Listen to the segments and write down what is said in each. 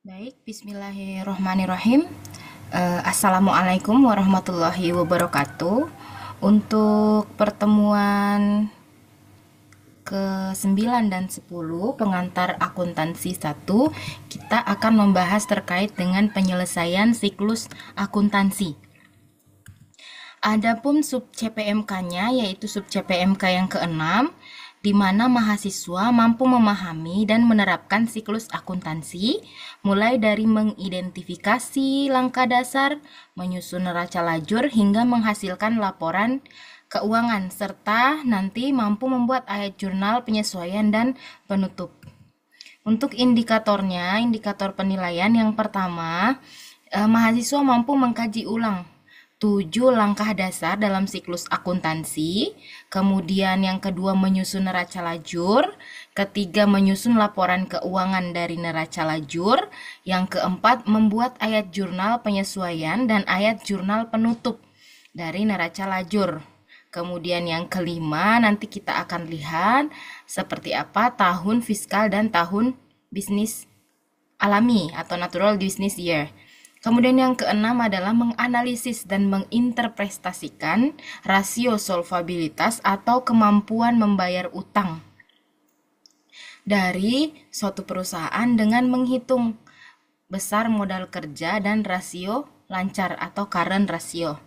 Baik, bismillahirrohmanirrohim. Assalamualaikum warahmatullahi wabarakatuh. Untuk pertemuan ke-9 dan 10 pengantar akuntansi 1, kita akan membahas terkait dengan penyelesaian siklus akuntansi. Adapun sub CPMK-nya yaitu sub CPMK yang ke-6, di mana mahasiswa mampu memahami dan menerapkan siklus akuntansi, mulai dari mengidentifikasi langkah dasar, menyusun neraca lajur, hingga menghasilkan laporan keuangan, serta nanti mampu membuat ayat jurnal penyesuaian dan penutup. Untuk indikatornya, indikator penilaian yang pertama, mahasiswa mampu mengkaji ulang 7 langkah dasar dalam siklus akuntansi, kemudian yang kedua menyusun neraca lajur, ketiga menyusun laporan keuangan dari neraca lajur, yang keempat membuat ayat jurnal penyesuaian dan ayat jurnal penutup dari neraca lajur. Kemudian yang kelima nanti kita akan lihat seperti apa tahun fiskal dan tahun bisnis alami atau natural business year. Kemudian yang keenam adalah menganalisis dan menginterpretasikan rasio solvabilitas atau kemampuan membayar utang dari suatu perusahaan dengan menghitung besar modal kerja dan rasio lancar atau current ratio.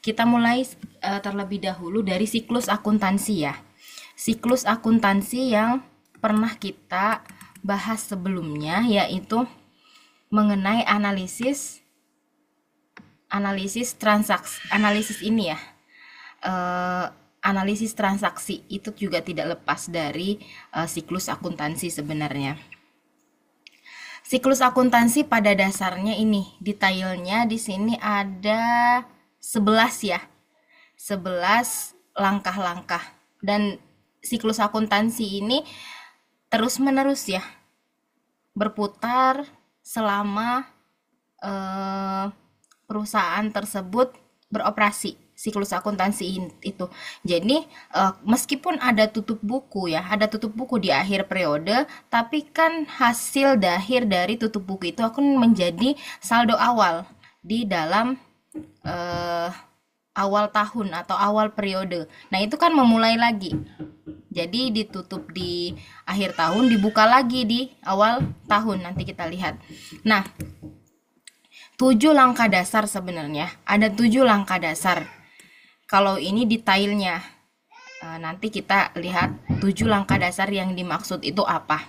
Kita mulai terlebih dahulu dari siklus akuntansi ya. Siklus akuntansi yang pernah kita bahas sebelumnya yaitu mengenai analisis transaksi, analisis ini ya, analisis transaksi itu juga tidak lepas dari siklus akuntansi sebenarnya. Siklus akuntansi pada dasarnya ini, detailnya di sini ada 11 ya, 11 langkah-langkah, dan siklus akuntansi ini terus-menerus ya, berputar selama perusahaan tersebut beroperasi, siklus akuntansi itu. Jadi meskipun ada tutup buku ya, ada tutup buku di akhir periode, tapi kan hasil akhir dari tutup buku itu akan menjadi saldo awal di dalam awal tahun atau awal periode. Nah, itu kan memulai lagi. Jadi ditutup di akhir tahun, dibuka lagi di awal tahun. Nanti kita lihat. Nah, 7 langkah dasar sebenarnya. Ada 7 langkah dasar. Kalau ini detailnya. Nanti kita lihat 7 langkah dasar yang dimaksud itu apa.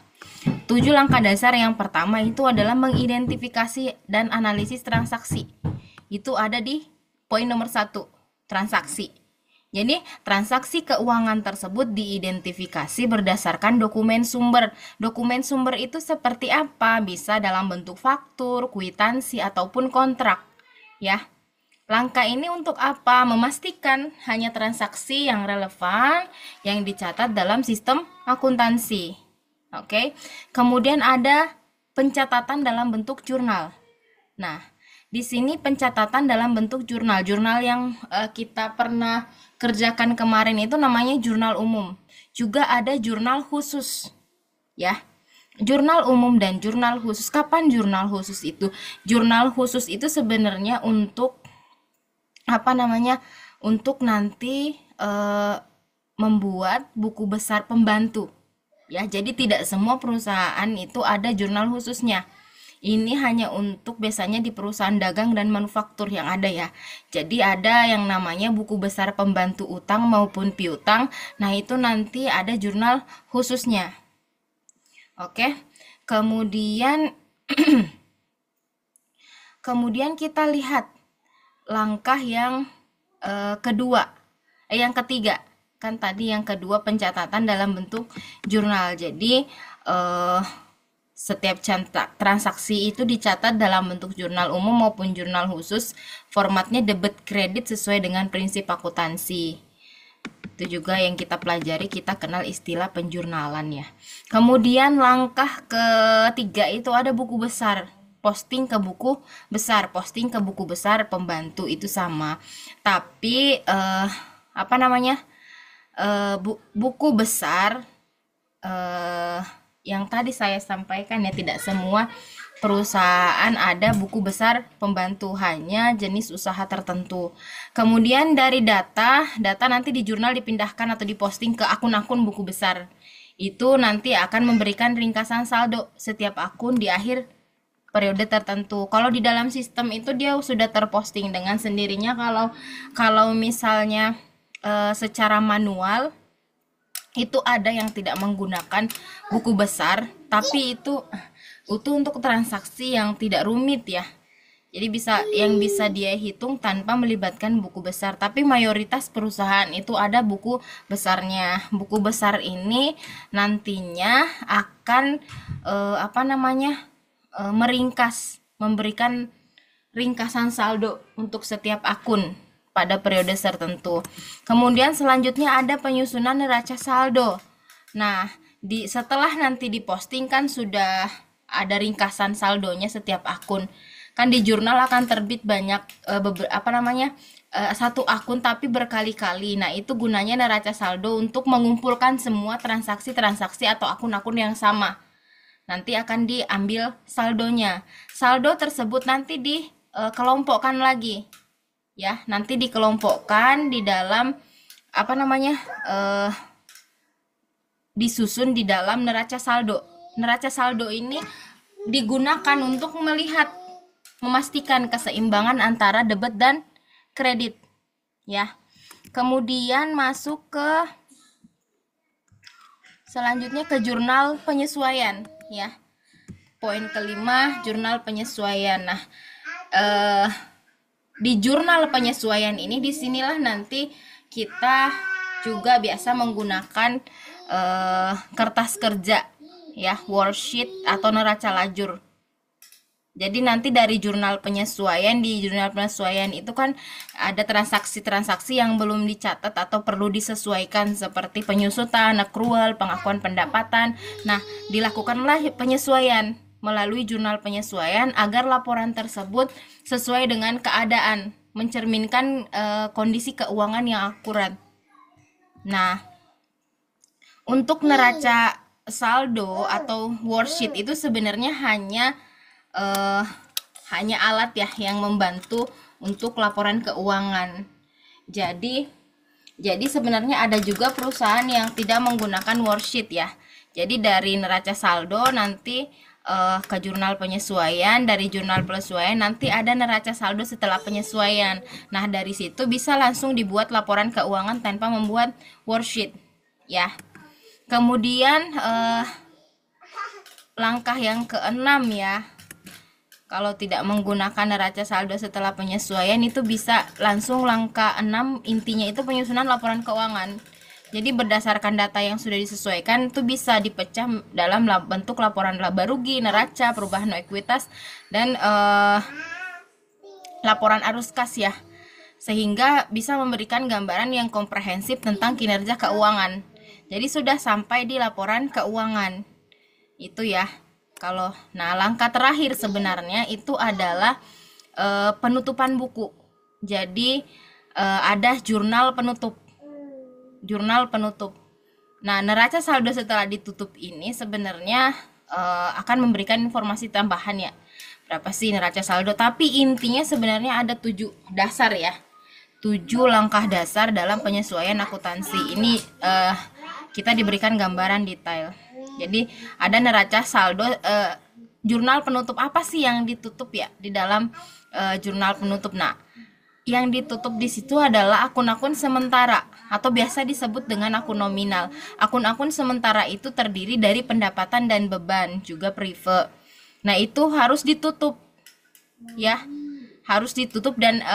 7 langkah dasar yang pertama itu adalah mengidentifikasi dan analisis transaksi. Itu ada di poin nomor 1, transaksi. Jadi, transaksi keuangan tersebut diidentifikasi berdasarkan dokumen sumber. Dokumen sumber itu seperti apa? Bisa dalam bentuk faktur, kwitansi, ataupun kontrak. Ya, langkah ini untuk apa? Memastikan hanya transaksi yang relevan yang dicatat dalam sistem akuntansi. Oke. Kemudian ada pencatatan dalam bentuk jurnal. Nah, di sini pencatatan dalam bentuk jurnal. Jurnal yang kita pernah kerjakan kemarin itu namanya jurnal umum. Juga ada jurnal khusus. Ya. Jurnal umum dan jurnal khusus. Kapan jurnal khusus itu? Jurnal khusus itu sebenarnya untuk untuk nanti membuat buku besar pembantu. Ya, jadi tidak semua perusahaan itu ada jurnal khususnya. Ini hanya untuk biasanya di perusahaan dagang dan manufaktur yang ada ya. Jadi ada yang namanya buku besar pembantu utang maupun piutang. Nah, itu nanti ada jurnal khususnya. Oke. Kemudian kemudian kita lihat langkah yang kedua. Yang ketiga. Kan tadi yang kedua pencatatan dalam bentuk jurnal. Jadi setiap transaksi itu dicatat dalam bentuk jurnal umum maupun jurnal khusus. Formatnya debit kredit sesuai dengan prinsip akuntansi. Itu juga yang kita pelajari, kita kenal istilah penjurnalan ya. Kemudian langkah ketiga itu ada buku besar. Posting ke buku besar, posting ke buku besar pembantu itu sama. Tapi buku besar yang tadi saya sampaikan ya, tidak semua perusahaan ada buku besar pembantu, hanya jenis usaha tertentu. Kemudian dari data nanti di jurnal dipindahkan atau diposting ke akun-akun buku besar. Itu nanti akan memberikan ringkasan saldo setiap akun di akhir periode tertentu. Kalau di dalam sistem itu dia sudah terposting dengan sendirinya. Kalau misalnya secara manual itu ada yang tidak menggunakan buku besar, tapi itu untuk transaksi yang tidak rumit ya. Jadi bisa dia hitung tanpa melibatkan buku besar. Tapi mayoritas perusahaan itu ada buku besarnya. Buku besar ini nantinya akan memberikan ringkasan saldo untuk setiap akun pada periode tertentu. Kemudian selanjutnya ada penyusunan neraca saldo. Nah, setelah nanti diposting kan sudah ada ringkasan saldonya setiap akun. Kan di jurnal akan terbit banyak satu akun tapi berkali-kali. Nah, itu gunanya neraca saldo untuk mengumpulkan semua transaksi-transaksi atau akun-akun yang sama. Nanti akan diambil saldonya. Saldo tersebut nanti dikelompokkan lagi. Ya, nanti dikelompokkan di dalam disusun di dalam neraca saldo. Neraca saldo ini digunakan untuk memastikan keseimbangan antara debit dan kredit, ya. Kemudian masuk ke selanjutnya ke jurnal penyesuaian, ya. Poin kelima, jurnal penyesuaian. Nah, di jurnal penyesuaian ini disinilah nanti kita juga biasa menggunakan kertas kerja, ya, worksheet atau neraca lajur. Jadi nanti dari jurnal penyesuaian, di jurnal penyesuaian itu kan ada transaksi-transaksi yang belum dicatat atau perlu disesuaikan seperti penyusutan, accrual, pengakuan pendapatan. Nah, dilakukanlah penyesuaian melalui jurnal penyesuaian agar laporan tersebut sesuai dengan keadaan, mencerminkan kondisi keuangan yang akurat. Nah, untuk neraca saldo atau worksheet itu sebenarnya hanya alat ya yang membantu untuk laporan keuangan. Jadi sebenarnya ada juga perusahaan yang tidak menggunakan worksheet ya. Jadi dari neraca saldo nanti ke jurnal penyesuaian, dari jurnal penyesuaian nanti ada neraca saldo setelah penyesuaian. Nah, dari situ bisa langsung dibuat laporan keuangan tanpa membuat worksheet ya. Kemudian langkah yang keenam ya, kalau tidak menggunakan neraca saldo setelah penyesuaian itu bisa langsung langkah 6, intinya itu penyusunan laporan keuangan. Jadi berdasarkan data yang sudah disesuaikan itu bisa dipecah dalam bentuk laporan laba rugi, neraca, perubahan ekuitas, dan laporan arus kas ya, sehingga bisa memberikan gambaran yang komprehensif tentang kinerja keuangan. Jadi sudah sampai di laporan keuangan itu ya. Nah, langkah terakhir sebenarnya itu adalah penutupan buku. Jadi ada jurnal penutup. Nah, neraca saldo setelah ditutup ini sebenarnya akan memberikan informasi tambahan ya. Berapa sih neraca saldo? Tapi intinya sebenarnya ada 7 dasar ya. 7 langkah dasar dalam penyesuaian akuntansi. Ini kita diberikan gambaran detail. Jadi ada neraca saldo, jurnal penutup apa sih yang ditutup ya di dalam jurnal penutup. Nah, yang ditutup di situ adalah akun-akun sementara atau biasa disebut dengan akun nominal. Akun-akun sementara itu terdiri dari pendapatan dan beban, juga prive. Nah, itu harus ditutup ya. Harus ditutup dan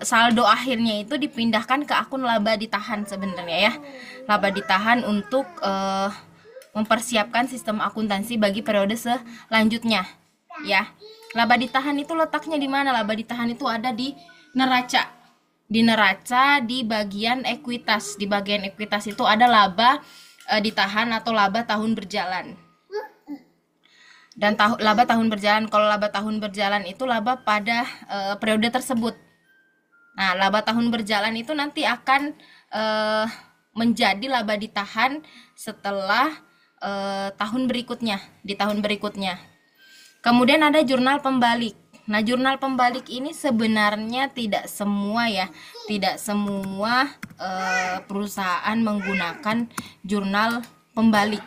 saldo akhirnya itu dipindahkan ke akun laba ditahan sebenarnya ya. Laba ditahan untuk mempersiapkan sistem akuntansi bagi periode selanjutnya ya. Laba ditahan itu letaknya di mana? Laba ditahan itu ada di neraca. Di neraca di bagian ekuitas. Di bagian ekuitas itu ada laba ditahan atau laba tahun berjalan. Dan laba tahun berjalan, kalau laba tahun berjalan itu laba pada periode tersebut. Nah, laba tahun berjalan itu nanti akan menjadi laba ditahan setelah tahun berikutnya, di tahun berikutnya. Kemudian ada jurnal pembalik. Nah, jurnal pembalik ini sebenarnya tidak semua ya, tidak semua perusahaan menggunakan jurnal pembalik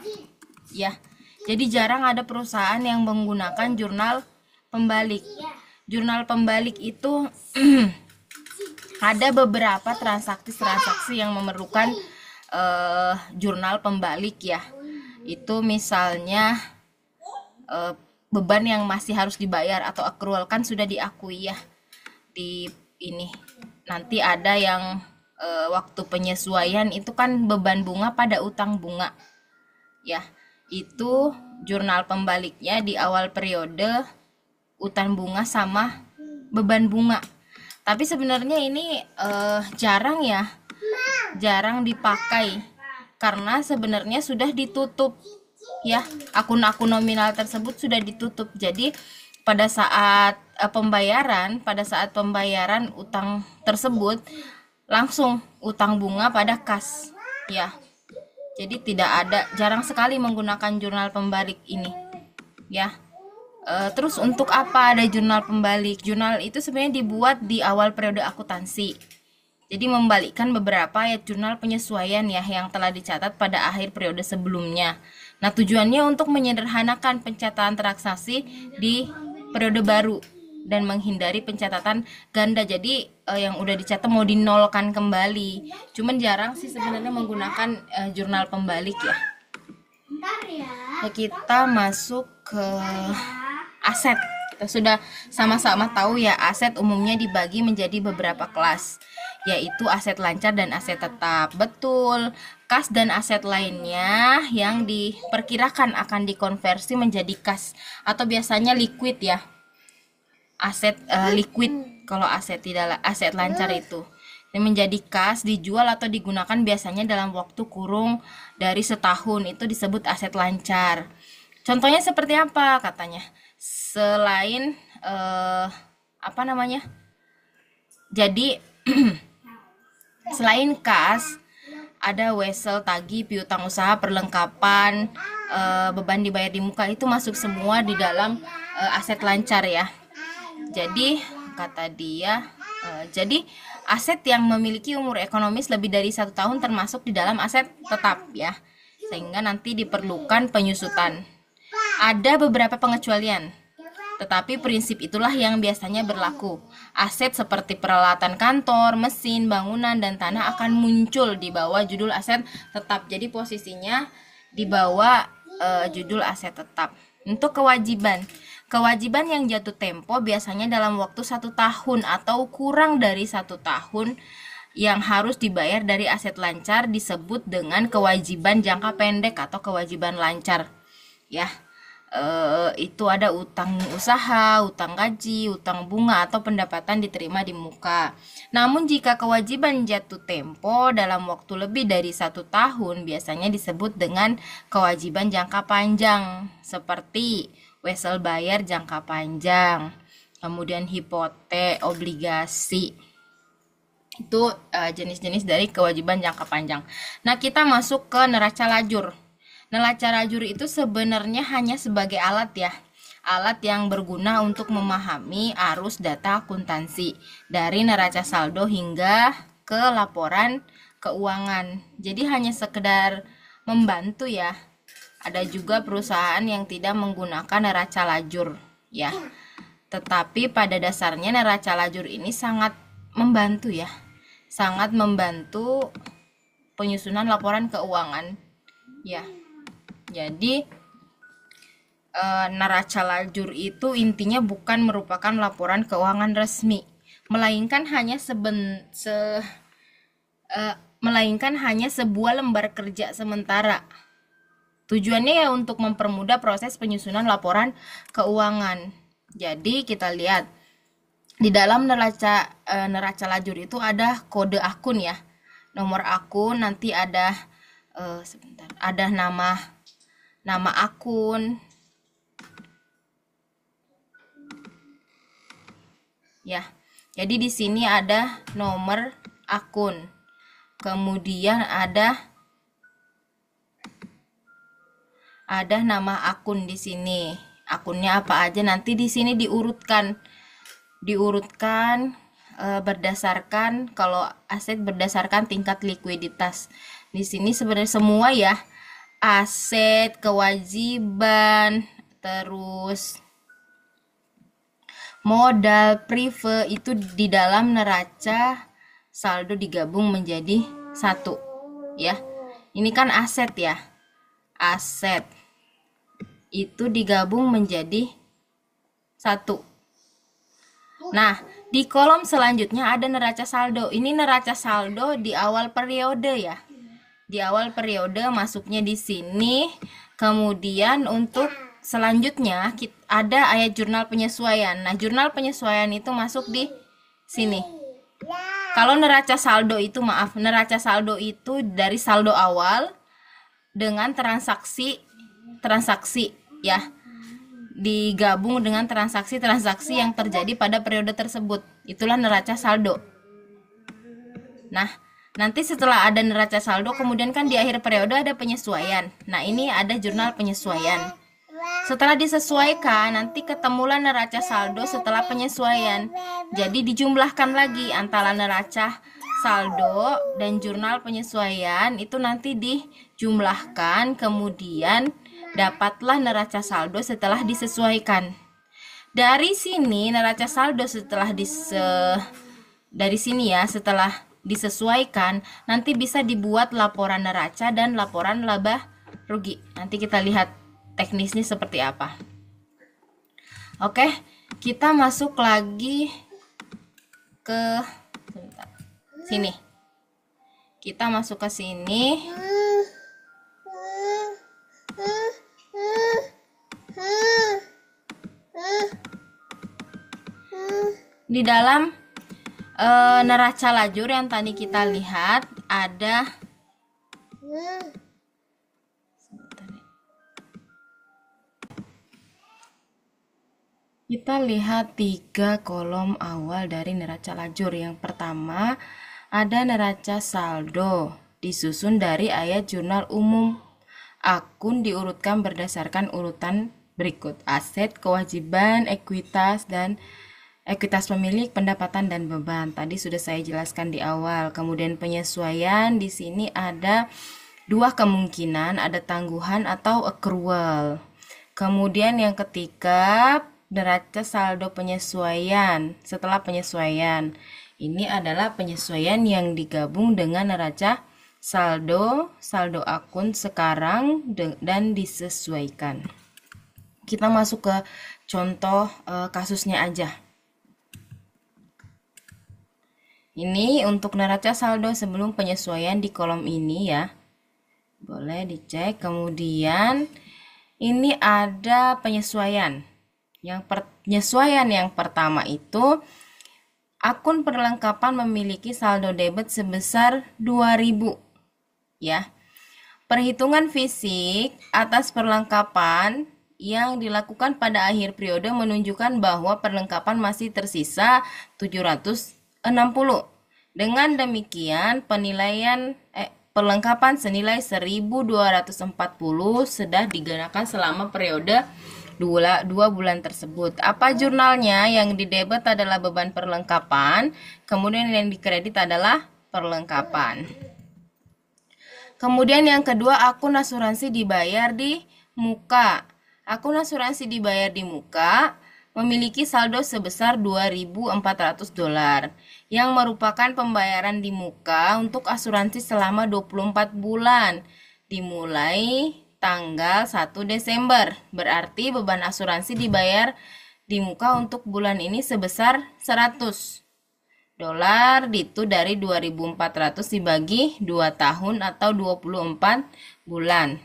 ya. Jadi jarang ada perusahaan yang menggunakan jurnal pembalik. Jurnal pembalik itu ada beberapa transaksi-transaksi yang memerlukan jurnal pembalik ya. Itu misalnya beban yang masih harus dibayar atau accrual kan sudah diakui ya di ini. Nanti ada yang waktu penyesuaian itu kan beban bunga pada utang bunga ya. Itu jurnal pembaliknya di awal periode utang bunga sama beban bunga. Tapi sebenarnya ini jarang ya, jarang dipakai karena sebenarnya sudah ditutup ya, akun-akun nominal tersebut sudah ditutup. Jadi pada saat pembayaran utang tersebut langsung utang bunga pada kas ya. Jadi jarang sekali menggunakan jurnal pembalik ini ya. Terus untuk apa ada jurnal pembalik? Jurnal itu sebenarnya dibuat di awal periode akuntansi. Jadi membalikkan beberapa jurnal penyesuaian ya yang telah dicatat pada akhir periode sebelumnya. Nah, tujuannya untuk menyederhanakan pencatatan transaksi di periode baru dan menghindari pencatatan ganda. Jadi yang udah dicatat mau dinolkan kembali. Cuman jarang sih sebenarnya menggunakan jurnal pembalik ya. Nah, kita masuk ke aset. Kita sudah sama-sama tahu ya, aset umumnya dibagi menjadi beberapa kelas, yaitu aset lancar dan aset tetap. Betul, kas dan aset lainnya yang diperkirakan akan dikonversi menjadi kas atau biasanya liquid ya. Aset liquid kalau aset tidak aset lancar itu. Menjadi kas, dijual atau digunakan biasanya dalam waktu kurung dari setahun, itu disebut aset lancar. Contohnya seperti apa katanya? Selain apa namanya? Jadi selain kas, ada wesel, tagih, piutang usaha, perlengkapan, beban dibayar di muka, itu masuk semua di dalam aset lancar ya. Jadi kata dia, jadi aset yang memiliki umur ekonomis lebih dari 1 tahun termasuk di dalam aset tetap ya, sehingga nanti diperlukan penyusutan. Ada beberapa pengecualian, tetapi prinsip itulah yang biasanya berlaku. Aset seperti peralatan kantor, mesin, bangunan, dan tanah akan muncul di bawah judul aset tetap. Jadi posisinya di bawah judul aset tetap. Untuk kewajiban yang jatuh tempo biasanya dalam waktu 1 tahun atau kurang dari 1 tahun yang harus dibayar dari aset lancar disebut dengan kewajiban jangka pendek atau kewajiban lancar ya. Itu ada utang usaha, utang gaji, utang bunga, atau pendapatan diterima di muka. Namun jika kewajiban jatuh tempo dalam waktu lebih dari 1 tahun biasanya disebut dengan kewajiban jangka panjang, seperti wesel bayar jangka panjang, kemudian hipotek, obligasi. Itu jenis-jenis dari kewajiban jangka panjang. Nah, kita masuk ke neraca lajur. Neraca lajur itu sebenarnya hanya sebagai alat ya, alat yang berguna untuk memahami arus data akuntansi dari neraca saldo hingga ke laporan keuangan. Jadi hanya sekedar membantu ya. Ada juga perusahaan yang tidak menggunakan neraca lajur ya. Tetapi pada dasarnya neraca lajur ini sangat membantu ya. Sangat membantu penyusunan laporan keuangan ya. Jadi neraca lajur itu intinya bukan merupakan laporan keuangan resmi, melainkan hanya sebuah lembar kerja sementara. Tujuannya ya untuk mempermudah proses penyusunan laporan keuangan. Jadi kita lihat di dalam neraca lajur itu ada kode akun ya, nomor akun, nanti ada ada nama akun ya. Jadi di sini ada nomor akun, kemudian ada ada nama akun di sini. Akunnya apa aja nanti di sini diurutkan. Berdasarkan, kalau aset berdasarkan tingkat likuiditas. Di sini sebenarnya semua ya, aset, kewajiban, terus modal, prive itu di dalam neraca saldo digabung menjadi satu ya. Ini kan aset ya. Aset itu digabung menjadi satu. Nah, di kolom selanjutnya ada neraca saldo. Ini neraca saldo di awal periode ya. Di awal periode masuknya di sini. Kemudian untuk selanjutnya ada ayat jurnal penyesuaian. Nah, jurnal penyesuaian itu masuk di sini. Kalau neraca saldo itu, neraca saldo itu dari saldo awal dengan transaksi ya, digabung dengan transaksi-transaksi yang terjadi pada periode tersebut. Itulah neraca saldo. Nah, nanti setelah ada neraca saldo, kemudian kan di akhir periode ada penyesuaian. Nah, ini ada jurnal penyesuaian. Setelah disesuaikan, nanti ketemulah neraca saldo setelah penyesuaian. Jadi dijumlahkan lagi antara neraca saldo dan jurnal penyesuaian, itu nanti dijumlahkan, kemudian dapatlah neraca saldo setelah disesuaikan. Dari sini neraca saldo setelah setelah disesuaikan, nanti bisa dibuat laporan neraca dan laporan laba rugi. Nanti kita lihat teknisnya seperti apa. Oke, kita masuk lagi ke sini. Kita masuk ke sini. Di dalam neraca lajur yang tadi kita lihat ada kita lihat 3 kolom awal dari neraca lajur. Yang pertama ada neraca saldo, disusun dari ayat jurnal umum. Akun diurutkan berdasarkan urutan berikut: aset, kewajiban, ekuitas, dan ekuitas pemilik, pendapatan, dan beban. Tadi sudah saya jelaskan di awal. Kemudian penyesuaian, di sini ada 2 kemungkinan, ada tangguhan atau accrual. Kemudian yang ketiga, neraca saldo penyesuaian. Setelah penyesuaian, ini adalah penyesuaian yang digabung dengan neraca saldo akun sekarang dan disesuaikan. Kita masuk ke contoh kasusnya aja. Ini untuk neraca saldo sebelum penyesuaian di kolom ini ya. Boleh dicek. Kemudian ini ada penyesuaian. Penyesuaian yang pertama itu akun perlengkapan memiliki saldo debit sebesar 2.000 ya. Perhitungan fisik atas perlengkapan yang dilakukan pada akhir periode menunjukkan bahwa perlengkapan masih tersisa 760. Dengan demikian, penilaian perlengkapan senilai 1.240 sudah digunakan selama periode 2 bulan tersebut. Apa jurnalnya? Yang didebet adalah beban perlengkapan, kemudian yang dikredit adalah perlengkapan. Kemudian yang kedua, akun asuransi dibayar di muka. Akun asuransi dibayar di muka memiliki saldo sebesar $2.400 yang merupakan pembayaran di muka untuk asuransi selama 24 bulan dimulai tanggal 1 Desember. Berarti beban asuransi dibayar di muka untuk bulan ini sebesar $100. Itu dari 2.400 dibagi 2 tahun atau 24 bulan.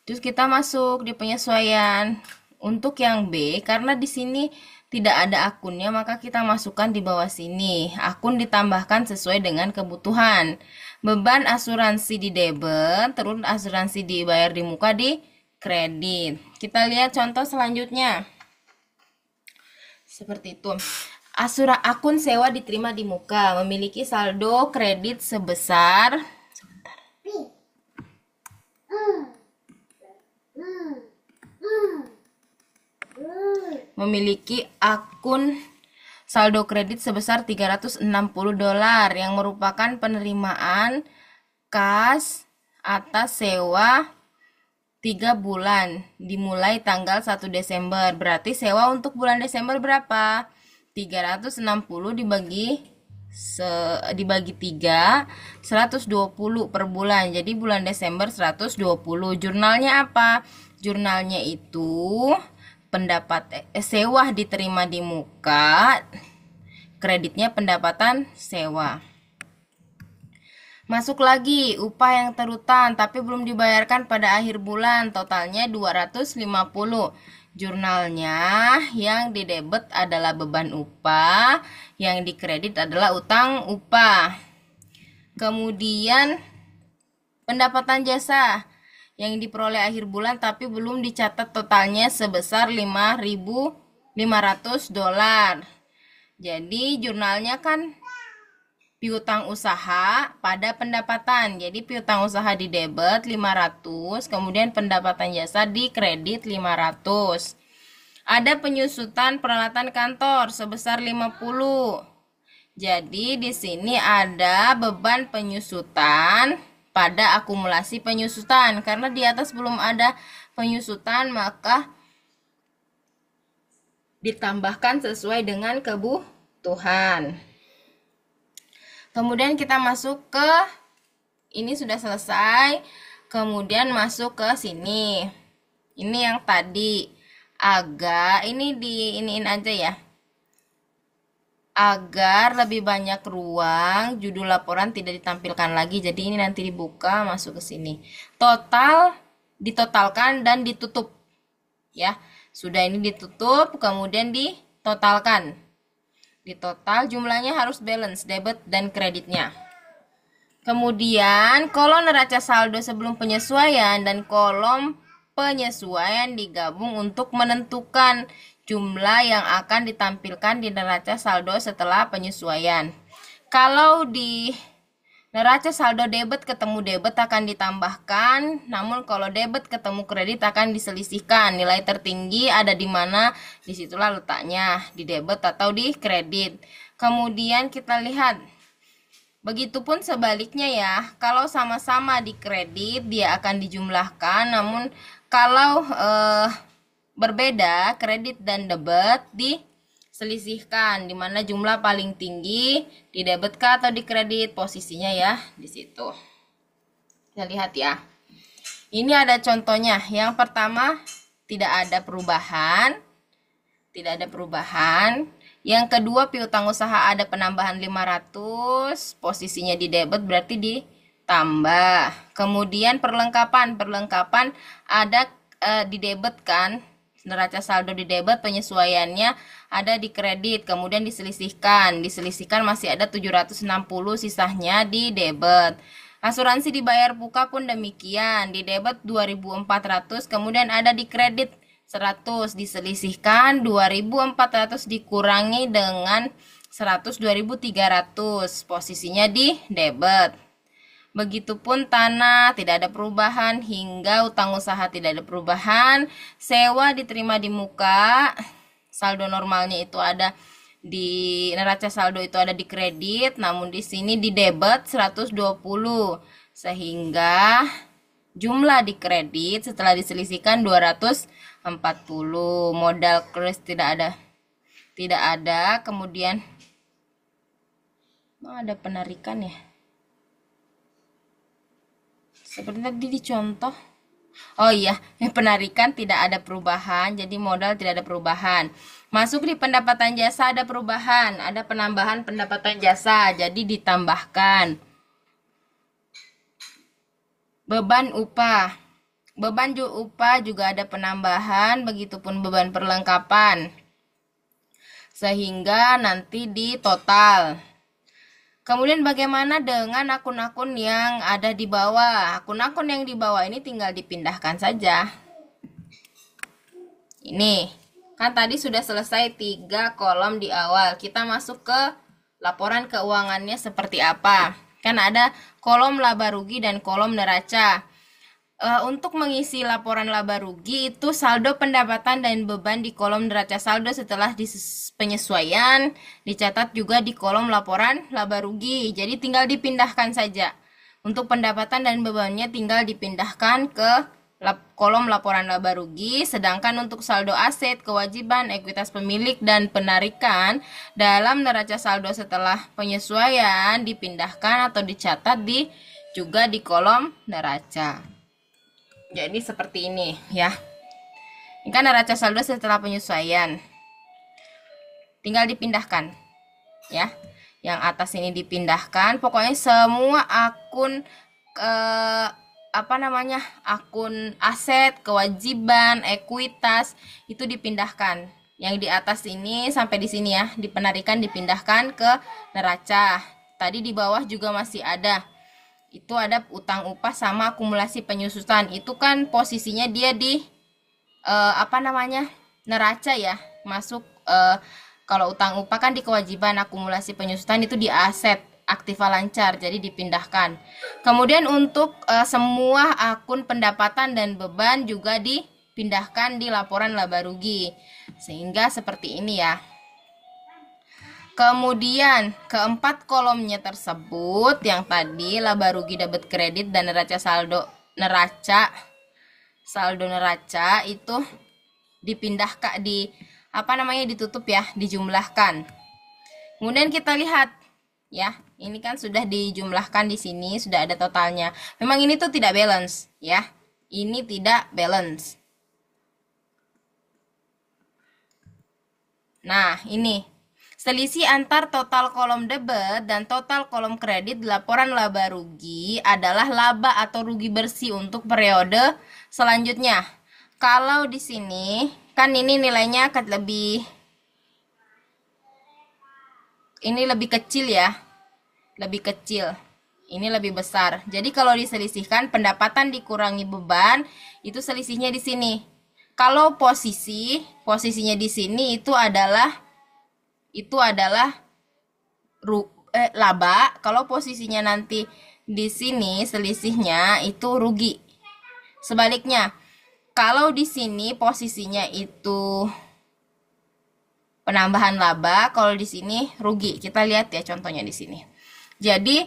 Terus kita masuk di penyesuaian. Untuk yang B, karena di sini tidak ada akunnya, maka kita masukkan di bawah sini. Akun ditambahkan sesuai dengan kebutuhan. Beban asuransi di debit, terus asuransi dibayar di muka di kredit. Kita lihat contoh selanjutnya. Seperti itu. Akun sewa diterima di muka, memiliki saldo kredit sebesar memiliki akun saldo kredit sebesar $360 yang merupakan penerimaan kas atas sewa 3 bulan dimulai tanggal 1 Desember. Berarti sewa untuk bulan Desember berapa? 360 dibagi 3, 120 per bulan. Jadi bulan Desember 120. Jurnalnya apa? Jurnalnya itu sewa diterima di muka, kreditnya pendapatan sewa. Masuk lagi upah yang terutang tapi belum dibayarkan pada akhir bulan, totalnya 250. Jurnalnya yang didebet adalah beban upah, yang dikredit adalah utang upah. Kemudian pendapatan jasa yang diperoleh akhir bulan tapi belum dicatat totalnya sebesar $5.500. Jadi jurnalnya kan piutang usaha pada pendapatan. Jadi piutang usaha di debit 500, kemudian pendapatan jasa di kredit 500. Ada penyusutan peralatan kantor sebesar 50. Jadi di sini ada beban penyusutan pada akumulasi penyusutan. Karena di atas belum ada penyusutan, maka ditambahkan sesuai dengan kebutuhan. Kemudian kita masuk ke ini sudah selesai. Kemudian masuk ke sini. Ini yang tadi agak ini diiniin aja ya. Agar lebih banyak ruang, judul laporan tidak ditampilkan lagi. Jadi ini nanti dibuka, masuk ke sini. Total ditotalkan dan ditutup. Ya. Sudah ini ditutup, kemudian ditotalkan. Di total jumlahnya harus balance debit dan kreditnya. Kemudian kolom neraca saldo sebelum penyesuaian dan kolom penyesuaian digabung untuk menentukan jumlah yang akan ditampilkan di neraca saldo setelah penyesuaian. Kalau di neraca saldo debit ketemu debit akan ditambahkan, namun kalau debit ketemu kredit akan diselisihkan. Nilai tertinggi ada di mana, disitulah letaknya, di debit atau di kredit. Kemudian kita lihat, begitupun sebaliknya ya, kalau sama-sama di kredit dia akan dijumlahkan, namun kalau berbeda kredit dan debit diselisihkan, di mana jumlah paling tinggi di debit kah atau di kredit, posisinya ya di situ. Kita lihat ya. Ini ada contohnya. Yang pertama tidak ada perubahan. Tidak ada perubahan. Yang kedua piutang usaha ada penambahan 500, posisinya di debit berarti ditambah. Kemudian perlengkapan ada di debit kan, neraca saldo di debit, penyesuaiannya ada di kredit, kemudian diselisihkan masih ada 760, sisanya di debit. Asuransi dibayar buka pun demikian, di debit 2.400, kemudian ada di kredit 100, diselisihkan 2.400 dikurangi dengan 100 2.300, posisinya di debit. Begitupun tanah tidak ada perubahan, hingga utang usaha tidak ada perubahan. Sewa diterima di muka, saldo normalnya itu ada di neraca saldo itu ada di kredit, namun di sini di debit 120, sehingga jumlah di kredit setelah diselisihkan 240. Modal kredit tidak ada. Kemudian ada penarikan ya, seperti tadi dicontoh. Oh iya, penarikan tidak ada perubahan, jadi modal tidak ada perubahan. Masuk di pendapatan jasa ada perubahan, ada penambahan pendapatan jasa, jadi ditambahkan. Beban upah juga ada penambahan, begitupun beban perlengkapan, sehingga nanti di total. Kemudian bagaimana dengan akun-akun yang ada di bawah? Akun-akun yang di bawah ini tinggal dipindahkan saja. Ini kan tadi sudah selesai 3 kolom di awal. Kita masuk ke laporan keuangannya seperti apa. Kan ada kolom laba rugi dan kolom neraca. Untuk mengisi laporan laba rugi itu saldo pendapatan dan beban di kolom neraca saldo setelah penyesuaian dicatat juga di kolom laporan laba rugi. Jadi tinggal dipindahkan saja. Untuk pendapatan dan bebannya tinggal dipindahkan ke kolom laporan laba rugi, sedangkan untuk saldo aset, kewajiban, ekuitas pemilik, dan penarikan dalam neraca saldo setelah penyesuaian dipindahkan atau dicatat juga di kolom neraca. Jadi seperti ini ya. Ini kan neraca saldo setelah penyesuaian. Tinggal dipindahkan ya. Yang atas ini dipindahkan. Pokoknya semua akun akun aset, kewajiban, ekuitas itu dipindahkan. Yang di atas ini sampai di sini ya, di penarikan dipindahkan ke neraca. Tadi di bawah juga masih ada. Itu ada utang upah sama akumulasi penyusutan. Itu kan posisinya dia di neraca ya. Masuk kalau utang upah kan di kewajiban, akumulasi penyusutan itu di aset, aktiva lancar, jadi dipindahkan. Kemudian untuk semua akun pendapatan dan beban juga dipindahkan di laporan laba rugi. Sehingga seperti ini ya. Kemudian keempat kolomnya tersebut yang tadi laba rugi debit kredit dan neraca saldo neraca itu dipindahkan ditutup ya, dijumlahkan. Kemudian kita lihat ya, ini kan sudah dijumlahkan di sini, sudah ada totalnya. Memang ini tuh tidak balance ya. Ini tidak balance. Nah, ini selisih antar total kolom debit dan total kolom kredit di laporan laba rugi adalah laba atau rugi bersih untuk periode selanjutnya. Kalau di sini kan ini nilainya lebih kecil ya. Lebih kecil. Ini lebih besar. Jadi kalau diselisihkan pendapatan dikurangi beban, itu selisihnya di sini. Kalau posisinya di sini itu adalah laba. Kalau posisinya nanti di sini selisihnya itu rugi. Sebaliknya, kalau di sini posisinya itu penambahan laba, kalau di sini rugi. Kita lihat ya contohnya di sini. Jadi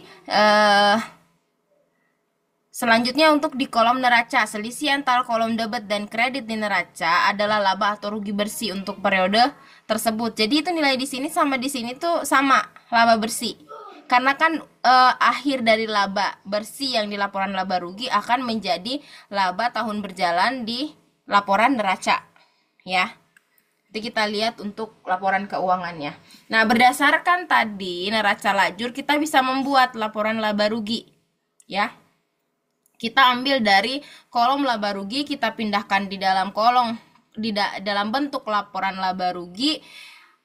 selanjutnya untuk di kolom neraca, selisih antara kolom debit dan kredit di neraca adalah laba atau rugi bersih untuk periode tersebut. Jadi itu nilai di sini sama di sini tuh sama, laba bersih. Karena kan akhir dari laba bersih yang di laporan laba rugi akan menjadi laba tahun berjalan di laporan neraca. Ya. Jadi kita lihat untuk laporan keuangannya. Nah, berdasarkan tadi neraca lajur kita bisa membuat laporan laba rugi. Ya. Kita ambil dari kolom laba rugi, kita pindahkan di dalam kolom dalam bentuk laporan laba rugi.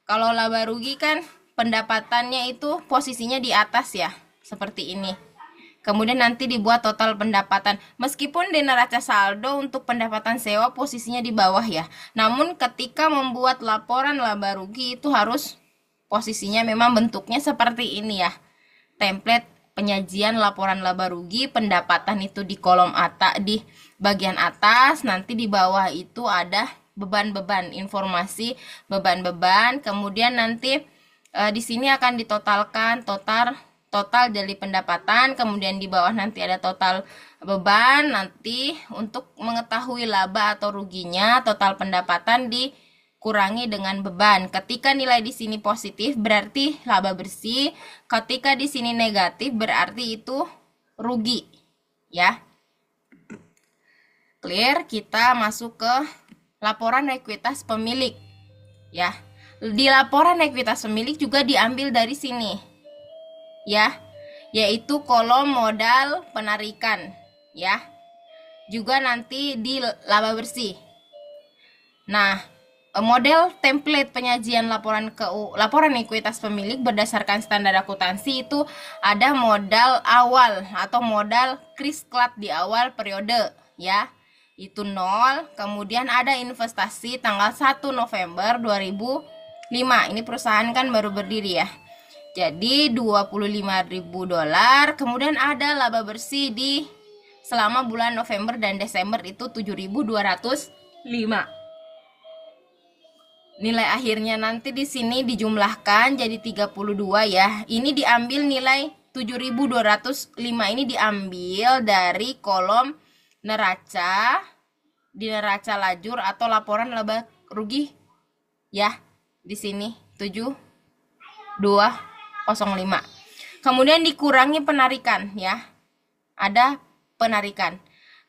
Kalau laba rugi kan pendapatannya itu posisinya di atas ya, seperti ini. Kemudian nanti dibuat total pendapatan. Meskipun di neraca saldo untuk pendapatan sewa posisinya di bawah ya. Namun ketika membuat laporan laba rugi itu harus posisinya memang bentuknya seperti ini ya. Template penyajian laporan laba rugi, pendapatan itu di kolom atas, di bagian atas, nanti di bawah itu ada beban-beban, informasi beban-beban, kemudian nanti di sini akan ditotalkan total dari pendapatan, kemudian di bawah nanti ada total beban. Nanti untuk mengetahui laba atau ruginya, total pendapatan dikurangi dengan beban. Ketika nilai di sini positif berarti laba bersih, ketika di sini negatif berarti itu rugi. Ya. Clear? Kita masuk ke laporan ekuitas pemilik. Ya. Di laporan ekuitas pemilik juga diambil dari sini. Ya. Yaitu kolom modal penarikan, ya. Juga nanti di laba bersih. Nah, model template penyajian laporan ekuitas pemilik berdasarkan standar akuntansi itu ada modal awal atau modal krisklat di awal periode ya, itu 0. Kemudian ada investasi tanggal 1 November 2005. Ini perusahaan kan baru berdiri ya. Jadi $25.000. Kemudian ada laba bersih di selama bulan November dan Desember itu 7.205. Nilai akhirnya nanti di sini dijumlahkan jadi 32 ya. Ini diambil nilai 7.205 ini diambil dari kolom neraca, di neraca lajur atau laporan laba rugi ya. Di sini 7205. Kemudian dikurangi penarikan ya. Ada penarikan.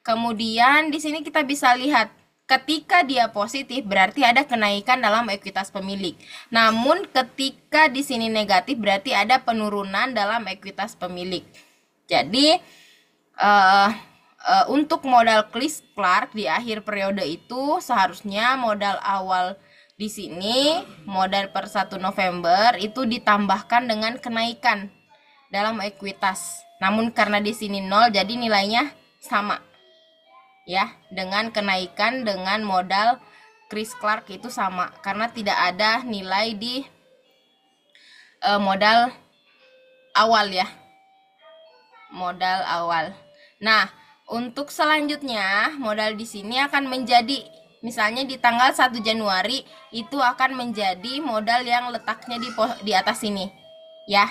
Kemudian di sini kita bisa lihat ketika dia positif berarti ada kenaikan dalam ekuitas pemilik. Namun ketika di sini negatif berarti ada penurunan dalam ekuitas pemilik. Jadi untuk modal Chris-Clark di akhir periode itu seharusnya modal awal di sini modal per 1 November itu ditambahkan dengan kenaikan dalam ekuitas. Namun karena di sini 0 jadi nilainya sama. Ya, dengan kenaikan dengan modal Chris-Clark itu sama karena tidak ada nilai di modal awal ya. Modal awal. Nah, untuk selanjutnya modal di sini akan menjadi misalnya di tanggal 1 Januari itu akan menjadi modal yang letaknya di atas sini ya.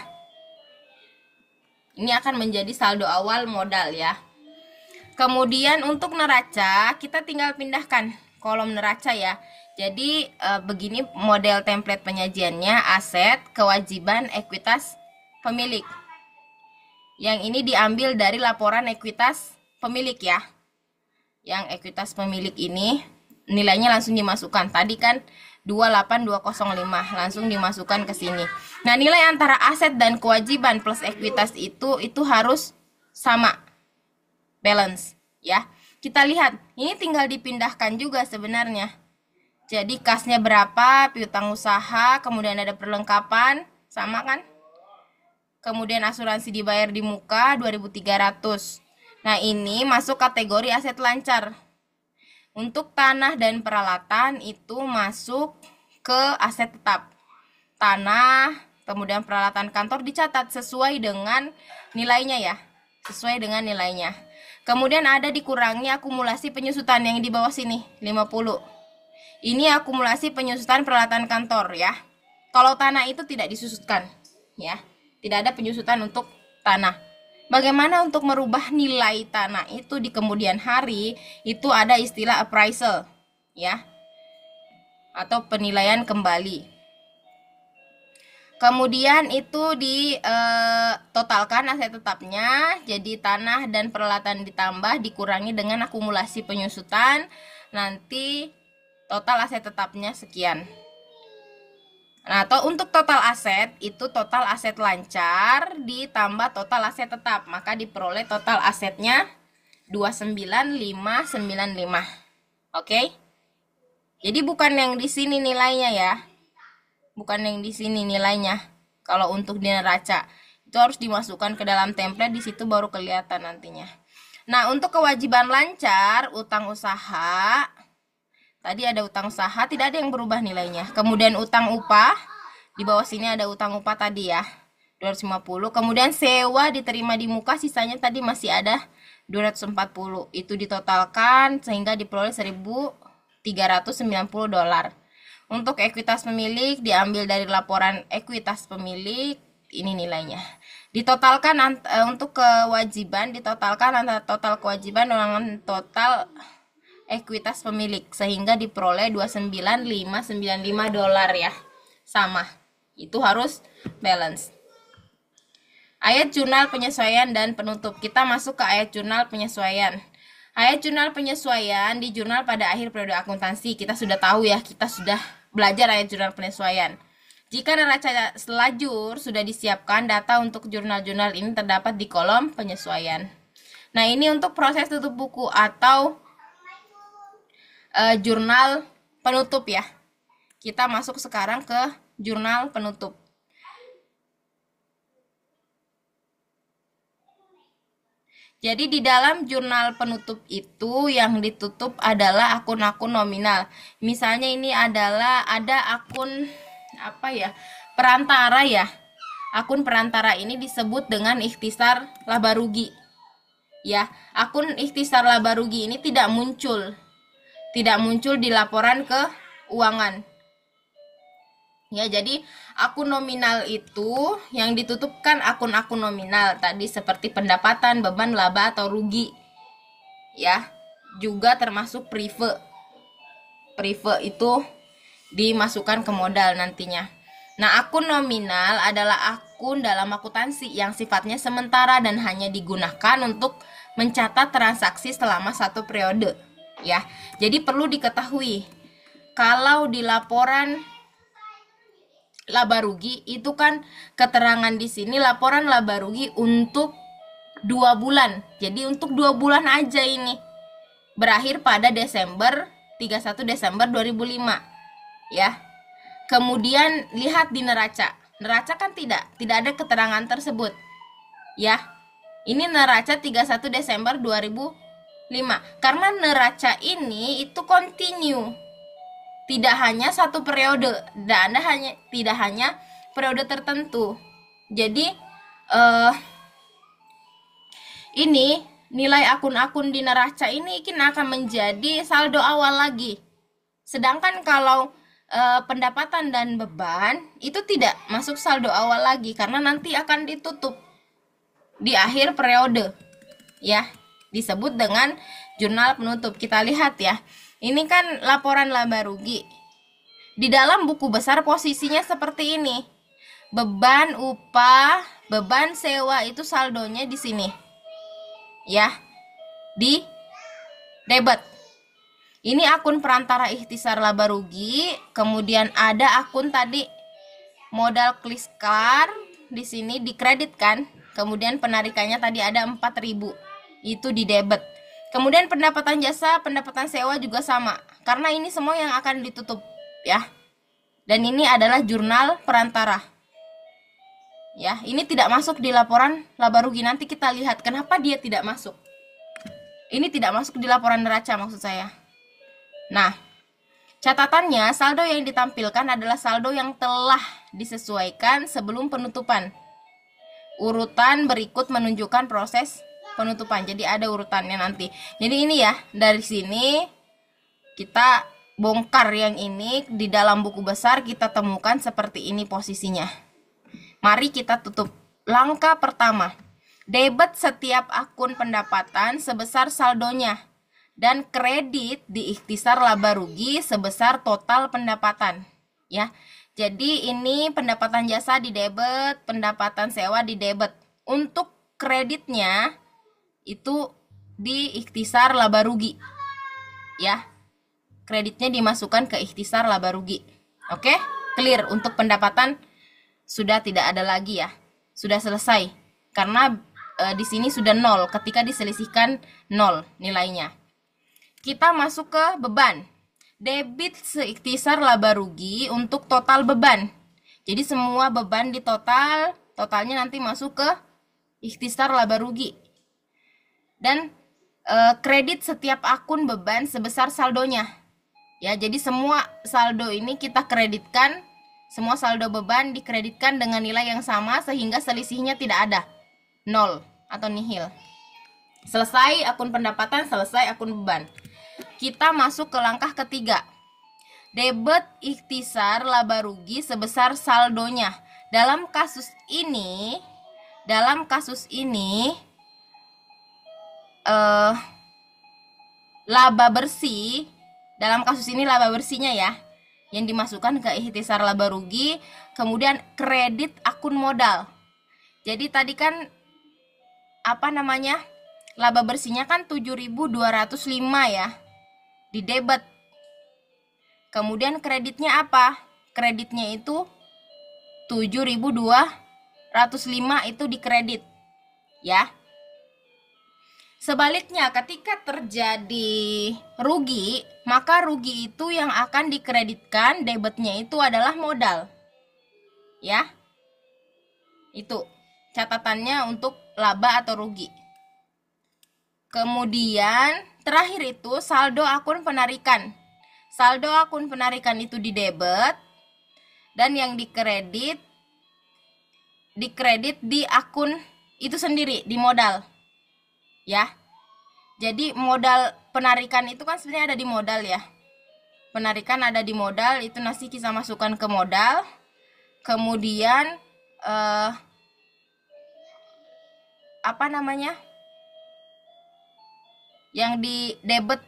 Ini akan menjadi saldo awal modal ya. Kemudian untuk neraca kita tinggal pindahkan kolom neraca ya. Jadi begini model template penyajiannya: aset, kewajiban, ekuitas, pemilik. Yang ini diambil dari laporan ekuitas pemilik ya. Yang ekuitas pemilik ini nilainya langsung dimasukkan. Tadi kan 28205 langsung dimasukkan ke sini. Nah, nilai antara aset dan kewajiban plus ekuitas itu harus sama. Balance ya. Kita lihat, ini tinggal dipindahkan juga sebenarnya. Jadi kasnya berapa, piutang usaha, kemudian ada perlengkapan, sama kan? Kemudian asuransi dibayar di muka 2.300. Nah, ini masuk kategori aset lancar. Untuk tanah dan peralatan itu masuk ke aset tetap. Tanah, kemudian peralatan kantor dicatat sesuai dengan nilainya ya. Sesuai dengan nilainya. Kemudian ada dikurangi akumulasi penyusutan yang di bawah sini 50. Ini akumulasi penyusutan peralatan kantor ya. Kalau tanah itu tidak disusutkan ya. Tidak ada penyusutan untuk tanah. Bagaimana untuk merubah nilai tanah itu di kemudian hari? Itu ada istilah appraisal ya. Atau penilaian kembali. Kemudian itu ditotalkan aset tetapnya, jadi tanah dan peralatan ditambah dikurangi dengan akumulasi penyusutan, nanti total aset tetapnya sekian. Nah, atau untuk total aset itu total aset lancar ditambah total aset tetap, maka diperoleh total asetnya 29595. Oke? Jadi bukan yang di sini nilainya ya. Bukan yang di sini nilainya. Kalau untuk di neraca itu harus dimasukkan ke dalam template, di situ baru kelihatan nantinya. Nah, untuk kewajiban lancar, utang usaha. Tadi ada utang usaha, tidak ada yang berubah nilainya. Kemudian utang upah, di bawah sini ada utang upah tadi ya, 250. Kemudian sewa diterima di muka, sisanya tadi masih ada 240. Itu ditotalkan sehingga diperoleh $1.390. Untuk ekuitas pemilik diambil dari laporan ekuitas pemilik, ini nilainya. Ditotalkan untuk kewajiban, ditotalkan antara total kewajiban dengan total ekuitas pemilik sehingga diperoleh $29.595 ya. Sama. Itu harus balance. Ayat jurnal penyesuaian dan penutup. Kita masuk ke ayat jurnal penyesuaian. Ayat jurnal penyesuaian di jurnal pada akhir periode akuntansi. Kita sudah tahu ya, kita sudah belajar ayat jurnal penyesuaian. Jika neraca lajur sudah disiapkan, data untuk jurnal-jurnal ini terdapat di kolom penyesuaian. Nah, ini untuk proses tutup buku atau jurnal penutup ya. Kita masuk sekarang ke jurnal penutup. Jadi di dalam jurnal penutup itu yang ditutup adalah akun-akun nominal. Misalnya ini adalah ada akun perantara ya. Akun perantara ini disebut dengan ikhtisar laba rugi. Ya, akun ikhtisar laba rugi ini tidak muncul di laporan keuangan. Ya, jadi akun nominal itu yang ditutupkan akun-akun nominal tadi seperti pendapatan, beban, laba atau rugi. Ya, juga termasuk prive. Prive itu dimasukkan ke modal nantinya. Nah, akun nominal adalah akun dalam akuntansi yang sifatnya sementara dan hanya digunakan untuk mencatat transaksi selama satu periode. Ya, jadi perlu diketahui kalau di laporan laba rugi itu kan keterangan di sini laporan laba rugi untuk 2 bulan. Jadi untuk 2 bulan aja ini. Berakhir pada 31 Desember 2005. Ya. Kemudian lihat di neraca. Neraca kan tidak ada keterangan tersebut. Ya. Ini neraca 31 Desember 2005. Karena neraca ini itu continue. Tidak hanya satu periode, dan tidak hanya periode tertentu. Jadi ini nilai akun-akun di neraca ini akan menjadi saldo awal lagi. Sedangkan kalau pendapatan dan beban itu tidak masuk saldo awal lagi karena nanti akan ditutup di akhir periode. Ya, disebut dengan jurnal penutup. Kita lihat ya. Ini kan laporan laba rugi. Di dalam buku besar posisinya seperti ini. Beban upah, beban sewa itu saldonya di sini. Ya. Di debit. Ini akun perantara ikhtisar laba rugi, kemudian ada akun tadi modal Kliskar di sini dikreditkan, kemudian penarikannya tadi ada 4.000. Itu di debit. Kemudian pendapatan jasa, pendapatan sewa juga sama. Karena ini semua yang akan ditutup, ya. Dan ini adalah jurnal perantara. Ya, ini tidak masuk di laporan laba rugi. Nanti kita lihat kenapa dia tidak masuk. Ini tidak masuk di laporan neraca maksud saya. Nah, catatannya saldo yang ditampilkan adalah saldo yang telah disesuaikan sebelum penutupan. Urutan berikut menunjukkan proses penutupan. Jadi ada urutannya nanti. Jadi ini ya, dari sini kita bongkar yang ini di dalam buku besar kita temukan seperti ini posisinya. Mari kita tutup. Langkah pertama, debit setiap akun pendapatan sebesar saldonya dan kredit di ikhtisar laba rugi sebesar total pendapatan. Ya. Jadi ini pendapatan jasa di debit, pendapatan sewa di debit. Untuk kreditnya itu di ikhtisar laba rugi. Ya. Kreditnya dimasukkan ke ikhtisar laba rugi. Oke? Clear. Untuk pendapatan sudah tidak ada lagi ya. Sudah selesai. Karena di sini sudah 0 ketika diselisihkan 0 nilainya. Kita masuk ke beban. Debit seikhtisar laba rugi untuk total beban. Jadi semua beban di totalnya nanti masuk ke ikhtisar laba rugi. Dan kredit setiap akun beban sebesar saldonya. Ya, jadi semua saldo ini kita kreditkan, semua saldo beban dikreditkan dengan nilai yang sama sehingga selisihnya tidak ada. 0 atau nihil. Selesai akun pendapatan, selesai akun beban. Kita masuk ke langkah ketiga. Debit ikhtisar laba rugi sebesar saldonya. Dalam kasus ini laba bersih, dalam kasus ini laba bersihnya ya, yang dimasukkan ke ikhtisar laba rugi, kemudian kredit akun modal. Jadi tadi kan laba bersihnya kan 7.205 ya. Di debit. Kemudian kreditnya apa? Kreditnya itu 7.205 itu dikredit. Ya. Sebaliknya ketika terjadi rugi, maka rugi itu yang akan dikreditkan debitnya itu adalah modal. Ya. Itu catatannya untuk laba atau rugi. Kemudian terakhir itu saldo akun penarikan. Saldo akun penarikan itu di debit dan yang dikredit di akun itu sendiri, di modal. ya. Jadi modal penarikan itu kan sebenarnya ada di modal ya. Penarikan ada di modal, itu nanti kita masukkan ke modal. Kemudian apa namanya? Yang di debit,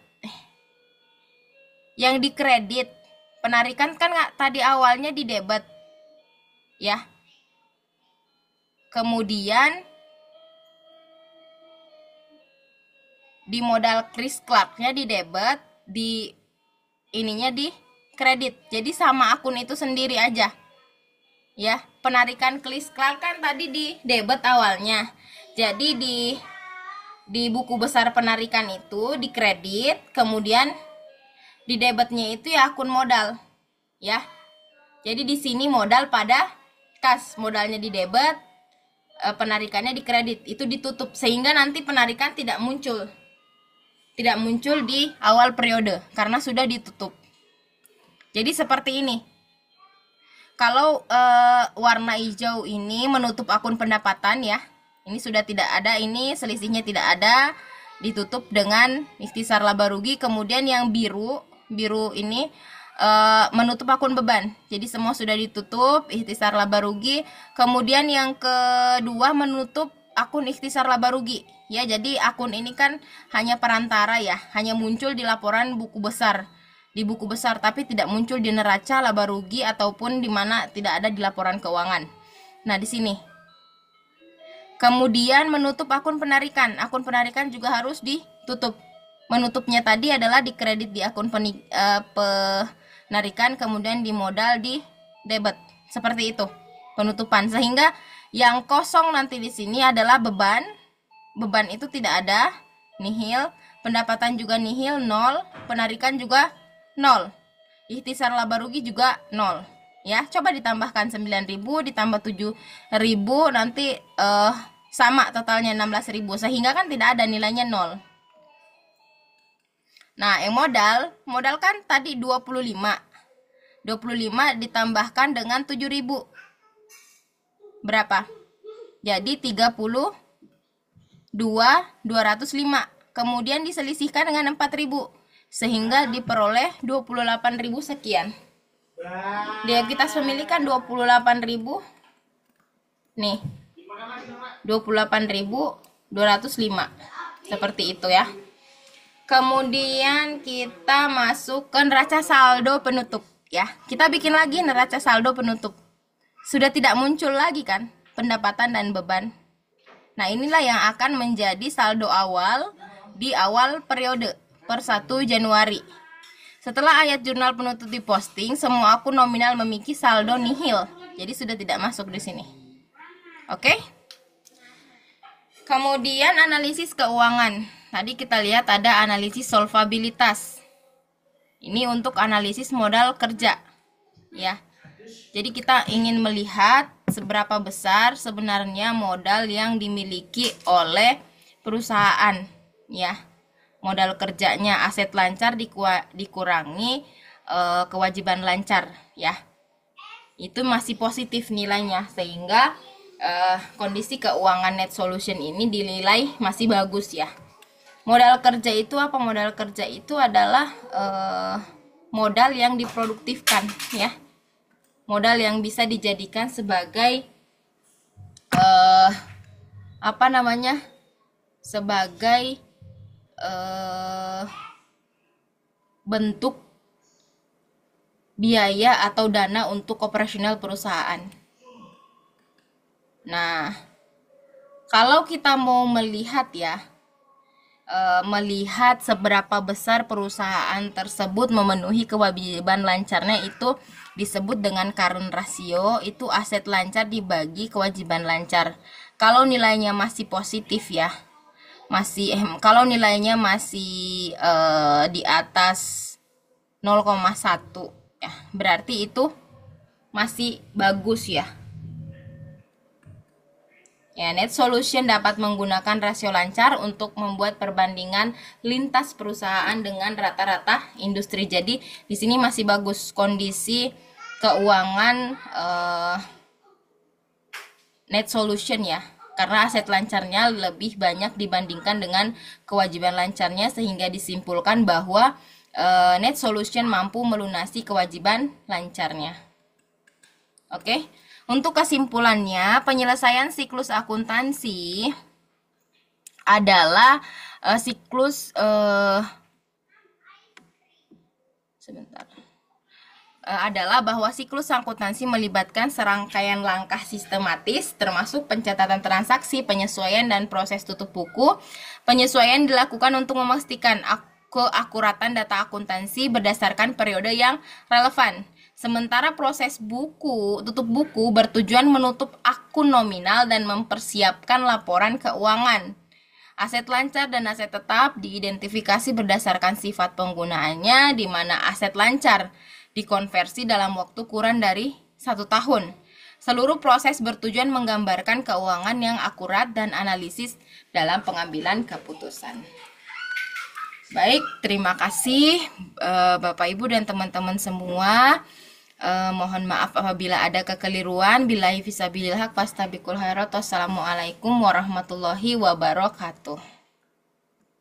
yang di kredit. Penarikan kan tadi awalnya di debit ya. Kemudian di modal Chris Clark-nya di debit, di ininya di kredit. Jadi sama akun itu sendiri aja. Ya, penarikan Chris Clark kan tadi di debit awalnya. Jadi di buku besar penarikan itu di kredit, kemudian di debitnya itu ya akun modal. Ya. Jadi di sini modal pada kas, modalnya di debit, penarikannya di kredit. Itu ditutup sehingga nanti penarikan tidak muncul di awal periode karena sudah ditutup. Jadi seperti ini. Kalau warna hijau ini menutup akun pendapatan ya. Ini sudah tidak ada, ini selisihnya tidak ada, ditutup dengan ikhtisar laba rugi. Kemudian yang biru ini menutup akun beban. Jadi semua sudah ditutup, ikhtisar laba rugi. Kemudian yang kedua menutup akun ikhtisar laba rugi. Ya, jadi akun ini kan hanya perantara ya, hanya muncul di laporan buku besar. Di buku besar tapi tidak muncul di neraca laba rugi ataupun di mana tidak ada di laporan keuangan. Nah, di sini. Kemudian menutup akun penarikan. Akun penarikan juga harus ditutup. Menutupnya tadi adalah di kredit di akun penarikan, kemudian di modal di debit. Seperti itu penutupan. Sehingga yang kosong nanti di sini adalah beban. Beban itu tidak ada, nihil. Pendapatan juga nihil, 0. Penarikan juga 0. Ikhtisar laba rugi juga 0. Ya, coba ditambahkan 9.000 ditambah 7.000 nanti sama totalnya 16.000 sehingga kan tidak ada nilainya 0. Nah, yang modal kan tadi 25. 25 ditambahkan dengan 7.000. Berapa? Jadi 32.205. Kemudian diselisihkan dengan 4.000 sehingga diperoleh 28.000 sekian. Dia kita pemilikan 28.000. Nih. 28.205. Seperti itu ya. Kemudian kita masuk ke neraca saldo penutup ya. Kita bikin lagi neraca saldo penutup. Sudah tidak muncul lagi kan pendapatan dan beban. Nah, inilah yang akan menjadi saldo awal di awal periode per 1 Januari. Setelah ayat jurnal penutup diposting, semua akun nominal memiliki saldo nihil. Jadi sudah tidak masuk di sini. Oke? Kemudian analisis keuangan. Tadi kita lihat ada analisis solvabilitas. Ini untuk analisis modal kerja. Ya. Jadi kita ingin melihat seberapa besar sebenarnya modal yang dimiliki oleh perusahaan, ya. Modal kerjanya aset lancar dikurangi kewajiban lancar, ya. Itu masih positif nilainya sehingga kondisi keuangan net solution ini dinilai masih bagus ya. Modal kerja itu apa? Modal kerja itu adalah modal yang diproduktifkan ya. Modal yang bisa dijadikan sebagai sebagai bentuk biaya atau dana untuk operasional perusahaan. Nah, kalau kita mau melihat ya, melihat seberapa besar perusahaan tersebut memenuhi kewajiban lancarnya, itu disebut dengan current ratio. Itu aset lancar dibagi kewajiban lancar. Kalau nilainya masih positif ya, kalau nilainya masih di atas 0,1 ya, berarti itu masih bagus ya. Ya, net solution dapat menggunakan rasio lancar untuk membuat perbandingan lintas perusahaan dengan rata-rata industri. Jadi di sini masih bagus kondisi keuangan net solution ya. karena aset lancarnya lebih banyak dibandingkan dengan kewajiban lancarnya, sehingga disimpulkan bahwa Net Solution mampu melunasi kewajiban lancarnya. Oke, untuk kesimpulannya, penyelesaian siklus akuntansi adalah siklus adalah bahwa siklus akuntansi melibatkan serangkaian langkah sistematis, termasuk pencatatan transaksi, penyesuaian, dan proses tutup buku. Penyesuaian dilakukan untuk memastikan keakuratan data akuntansi berdasarkan periode yang relevan. Sementara proses tutup buku bertujuan menutup akun nominal dan mempersiapkan laporan keuangan. Aset lancar dan aset tetap diidentifikasi berdasarkan sifat penggunaannya, di mana aset lancar dikonversi dalam waktu kurang dari 1 tahun. Seluruh proses bertujuan menggambarkan keuangan yang akurat dan analisis dalam pengambilan keputusan. Baik, terima kasih Bapak Ibu dan teman-teman semua. Mohon maaf apabila ada kekeliruan. Billahi fisabilillah haq fastabiqul khairat. Wassalamualaikum warahmatullahi wabarakatuh.